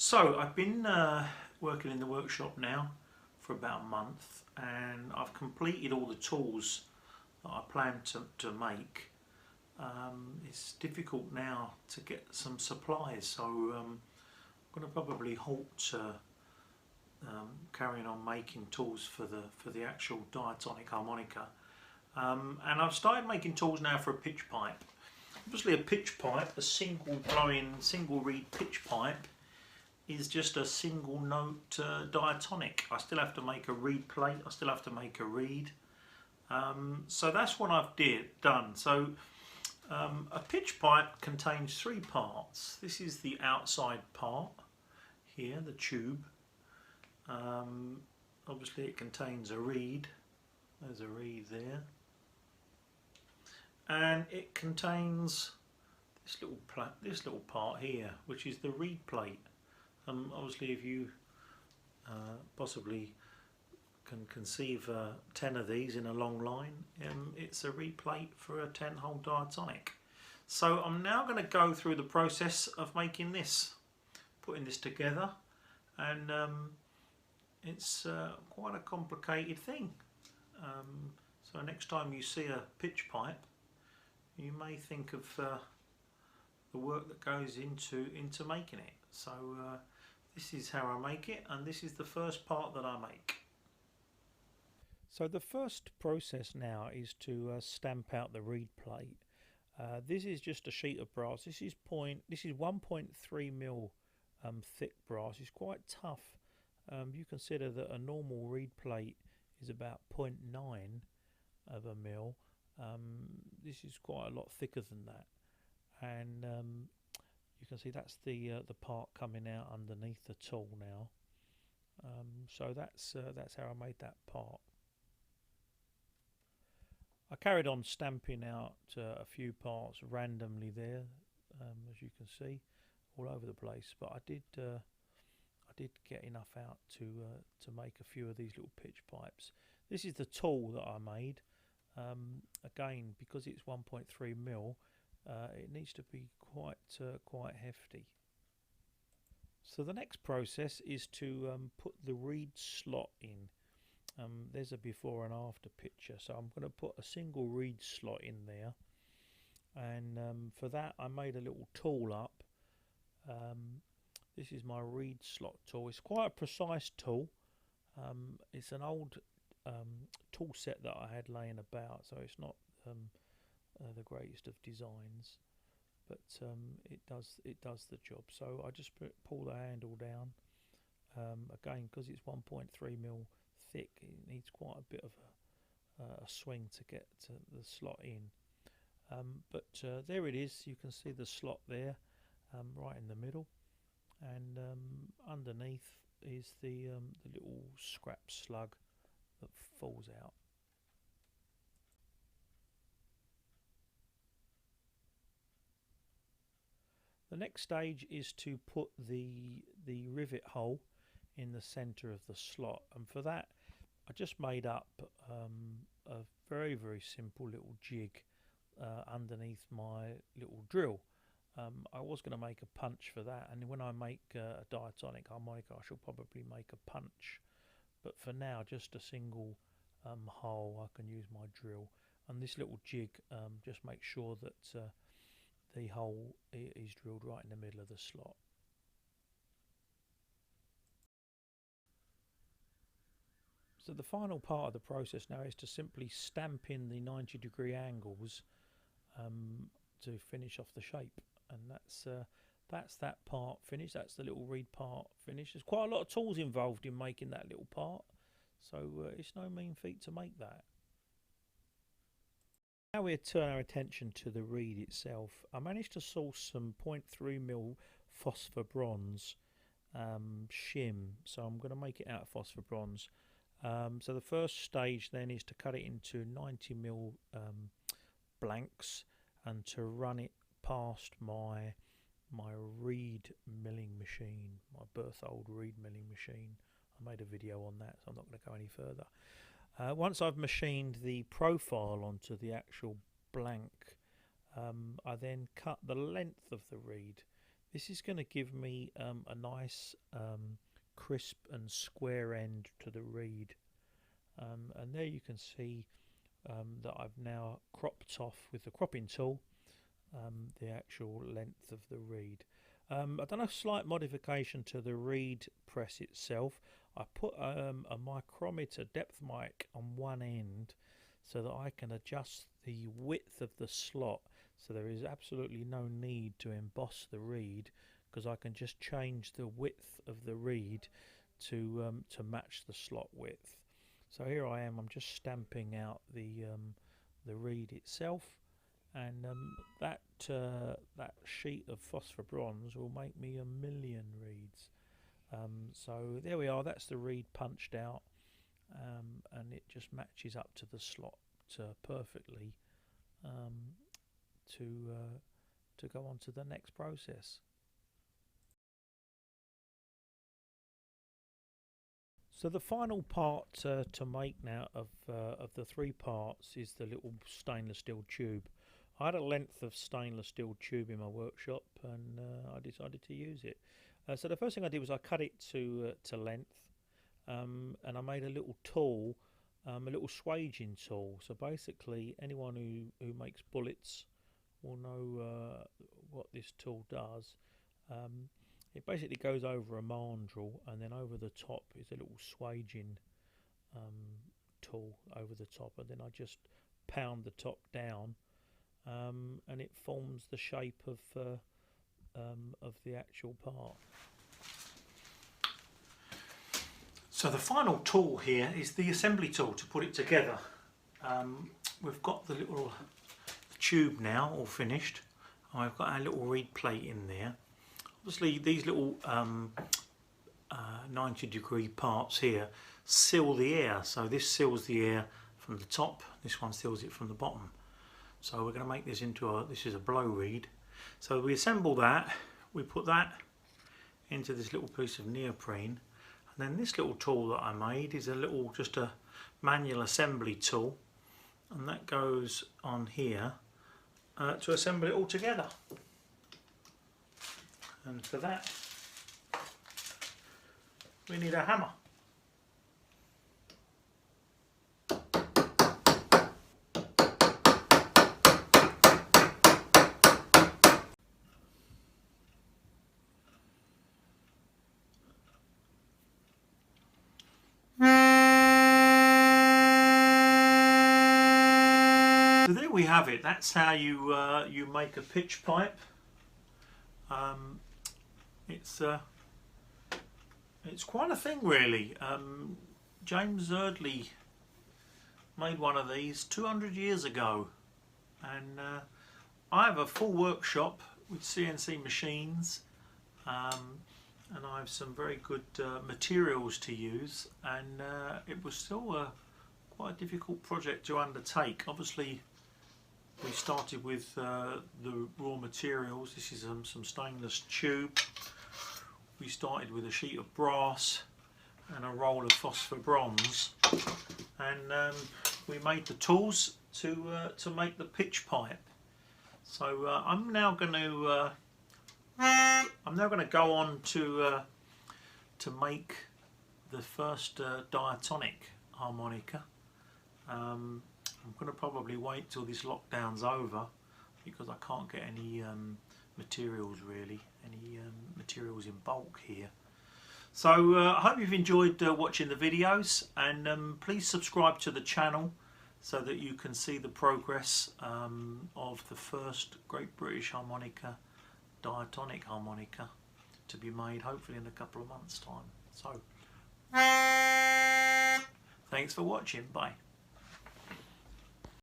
So I've been working in the workshop now for about a month, and I've completed all the tools that I planned to make. It's difficult now to get some supplies, so I'm going to probably halt carrying on making tools for the actual diatonic harmonica. And I've started making tools now for a pitch pipe. Obviously a pitch pipe, a single blowing, single reed pitch pipe, is just a single note diatonic. I still have to make a reed plate, I still have to make a reed. So that's what I've done. So a pitch pipe contains three parts. This is the outside part here, the tube. Obviously it contains a reed. There's a reed there. And it contains this little part here, which is the reed plate. Obviously, if you possibly can conceive 10 of these in a long line, it's a reed plate for a 10-hole diatonic. So I'm now going to go through the process of making this, putting this together, and it's quite a complicated thing. So next time you see a pitch pipe, you may think of the work that goes into making it. So this is how I make it, and this is the first part that I make. So the first process now is to stamp out the reed plate. This is just a sheet of brass. This is 1.3mm thick brass. It's quite tough. You consider that a normal reed plate is about 0.9 of a mil. This is quite a lot thicker than that, and you can see that's the part coming out underneath the tool now. So that's how I made that part. I carried on stamping out a few parts randomly there, as you can see, all over the place. But I did get enough out to make a few of these little pitch pipes. This is the tool that I made. Again, because it's 1.3mm, it needs to be quite hefty. So the next process is to put the reed slot in. There's a before and after picture, so I'm going to put a single reed slot in there, and for that I made a little tool up. This is my reed slot tool. It's quite a precise tool. It's an old tool set that I had laying about, so it's not the greatest of designs, but it does the job. So I just pull the handle down. Again, because it's 1.3mm thick, it needs quite a bit of a swing to get the slot in. But there it is. You can see the slot there, right in the middle, and underneath is the little scrap slug that falls out. The next stage is to put the rivet hole in the center of the slot, and for that I just made up a very simple little jig underneath my little drill. I was going to make a punch for that, and when I make a diatonic harmonica I shall probably make a punch, but for now just a single hole. I can use my drill, and this little jig just makes sure that the hole is drilled right in the middle of the slot. So the final part of the process now is to simply stamp in the 90-degree angles to finish off the shape, and that's that part finished. That's the little reed part finished. There's quite a lot of tools involved in making that little part, so it's no mean feat to make that. Now we turn our attention to the reed itself. I managed to source some 0.3mm phosphor bronze shim, so I'm going to make it out of phosphor bronze. So the first stage then is to cut it into 90mm blanks and to run it past my reed milling machine, my Berthold reed milling machine. I made a video on that, so I'm not going to go any further. Once I've machined the profile onto the actual blank, I then cut the length of the reed. This is going to give me a nice crisp and square end to the reed, and there you can see that I've now cropped off with the cropping tool the actual length of the reed. I've done a slight modification to the reed press itself. I put a micrometer depth mic on one end so that I can adjust the width of the slot, so there is absolutely no need to emboss the reed, because I can just change the width of the reed to match the slot width. So here I am, I'm just stamping out the reed itself, and that sheet of phosphor bronze will make me 1,000,000 reeds. So there we are, that's the reed punched out, and it just matches up to the slot perfectly to go on to the next process. So the final part to make now of the 3 parts is the little stainless steel tube. I had a length of stainless steel tube in my workshop, and I decided to use it. So the first thing I did was I cut it to length, and I made a little tool, a little swaging tool. So basically anyone who makes bullets will know what this tool does. It basically goes over a mandrel, and then over the top is a little swaging tool over the top, and then I just pound the top down, and it forms the shape of the actual part. So the final tool here is the assembly tool to put it together. We've got the little tube now all finished, and I've got our little reed plate in there. Obviously these little 90-degree parts here seal the air, so this seals the air from the top, this one seals it from the bottom. So we're going to make this into this is a blow reed. So we assemble that, we put that into this little piece of neoprene, and then this little tool that I made is just a manual assembly tool, and that goes on here to assemble it all together. And for that we need a hammer. So there we have it. That's how you make a pitch pipe. It's quite a thing, really. James Erdley made one of these 200 years ago, and I have a full workshop with CNC machines, and I have some very good materials to use, and it was still quite a difficult project to undertake. Obviously we started with the raw materials. This is some stainless tube. We started with a sheet of brass and a roll of phosphor bronze, and we made the tools to make the pitch pipe. So I'm now going to go on to make the first diatonic harmonica. I'm going to probably wait till this lockdown's over, because I can't get any materials materials in bulk here. So I hope you've enjoyed watching the videos, and please subscribe to the channel so that you can see the progress of the first Great British Harmonica, diatonic harmonica, to be made hopefully in a couple of months' time. So thanks for watching. Bye.